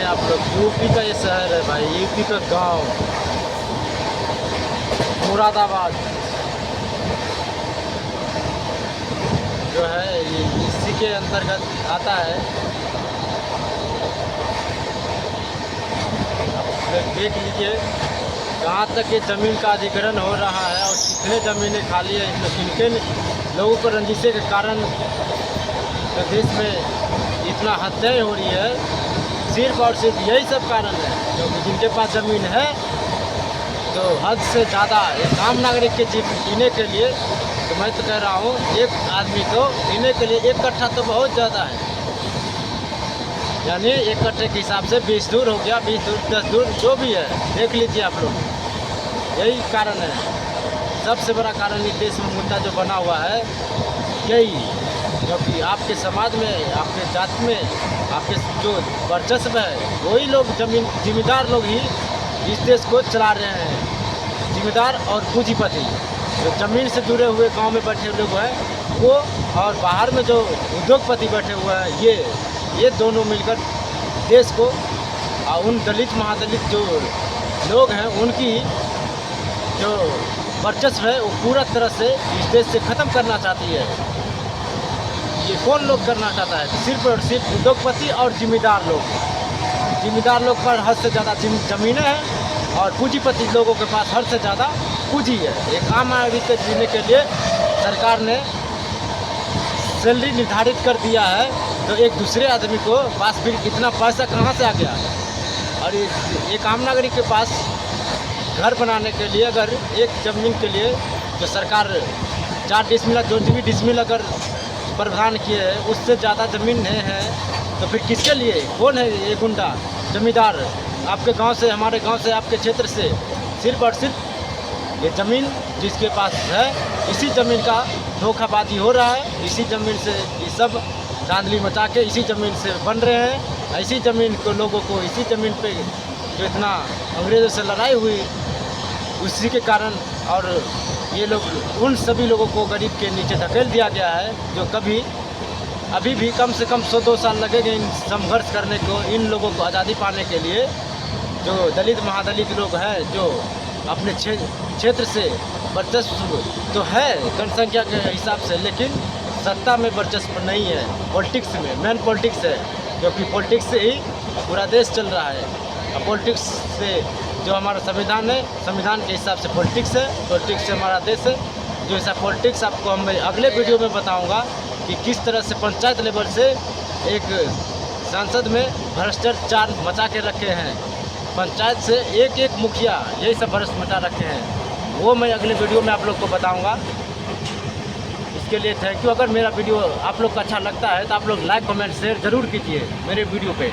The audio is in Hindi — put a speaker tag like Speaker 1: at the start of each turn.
Speaker 1: आप लोग, यूपी का ये शहर है भाई, यूपी का गांव मुरादाबाद जो है ये इसी के अंतर्गत आता है। आप देख लीजिए कहाँ तक ये ज़मीन का अधिग्रहण हो रहा है और कितने ज़मीनें खाली है। इसमें किन किन लोगों को रंजिशे के कारण प्रदेश में इतना हत्याएँ हो रही है, सिर्फ और सिर्फ यही सब कारण है। क्योंकि जिनके पास ज़मीन है तो हद से ज़्यादा एक आम नागरिक के जीने के लिए, तो मैं तो कह रहा हूँ एक आदमी को जीने के लिए 1 कट्ठा तो बहुत ज़्यादा है। यानी 1 कट्ठे के हिसाब से 20 दूर हो गया, 20 दूर 10 दूर जो भी है, देख लीजिए आप लोग। यही कारण है, सबसे बड़ा कारण इस देश में मुद्दा जो बना हुआ है यही। क्योंकि आपके समाज में, आपके जात में, आपके जो वर्चस्व है वही लोग जिम्मेदार लोग ही इस देश को चला रहे हैं। जिम्मेदार और पूंजीपति जो ज़मीन से जुड़े हुए गांव में बैठे लोग हैं वो, और बाहर में जो उद्योगपति बैठे हुए हैं ये दोनों मिलकर देश को और उन दलित महादलित जो लोग हैं उनकी जो वर्चस्व है वो पूरा तरह से इस देश से ख़त्म करना चाहती है। ये कौन लोग करना चाहता है? सिर्फ और सिर्फ उद्योगपति और जिम्मेदार लोग। जिम्मेदार लोग पर हद से ज़्यादा ज़मीनें हैं और पूंजीपति लोगों के पास हद से ज़्यादा पूंजी है। एक आम नागरिक के जीने के लिए सरकार ने सैलरी निर्धारित कर दिया है, तो एक दूसरे आदमी को पास फिर इतना पैसा कहाँ से आ गया? और एक आम नागरिक के पास घर बनाने के लिए अगर एक ज़मीन के लिए जो सरकार 4 डिसमिल जो भी डिसमिल अगर प्रावधान किए है उससे ज़्यादा ज़मीन है तो फिर किसके लिए? कौन है ये गुंडा जमींदार? आपके गांव से, हमारे गांव से, आपके क्षेत्र से सिर्फ और सिर्फ ये ज़मीन जिसके पास है इसी ज़मीन का धोखाबाजी हो रहा है। इसी ज़मीन से ये सब धांधली मचा के इसी ज़मीन से बन रहे हैं। इसी ज़मीन को लोगों को इसी ज़मीन पे जो इतना अंग्रेज़ों से लड़ाई हुई उसी के कारण, और ये लोग उन सभी लोगों को गरीब के नीचे धकेल दिया गया है जो कभी अभी भी कम से कम 100-2 साल लगेंगे इन संघर्ष करने को, इन लोगों को आज़ादी पाने के लिए। जो दलित महादलित लोग हैं जो अपने क्षेत्र से वर्चस्व तो है जनसंख्या के हिसाब से, लेकिन सत्ता में वर्चस्व नहीं है। पॉलिटिक्स में मेन पॉलिटिक्स है, क्योंकि पॉलिटिक्स से ही पूरा देश चल रहा है। और पॉलिटिक्स से जो हमारा संविधान है, संविधान के हिसाब से पॉलिटिक्स है, पॉलिटिक्स से हमारा देश है। जो ऐसा पॉलिटिक्स आपको हम अगले वीडियो में बताऊंगा कि किस तरह से पंचायत लेवल से एक सांसद में भ्रष्टाचार मचा के रखे हैं। पंचायत से एक मुखिया यही सब भ्रष्ट मचा रखे हैं, वो मैं अगले वीडियो में आप लोग को बताऊंगा। इसके लिए थैंक यू। अगर मेरा वीडियो आप लोग को अच्छा लगता है तो आप लोग लाइक कमेंट शेयर ज़रूर कीजिए मेरे वीडियो पे।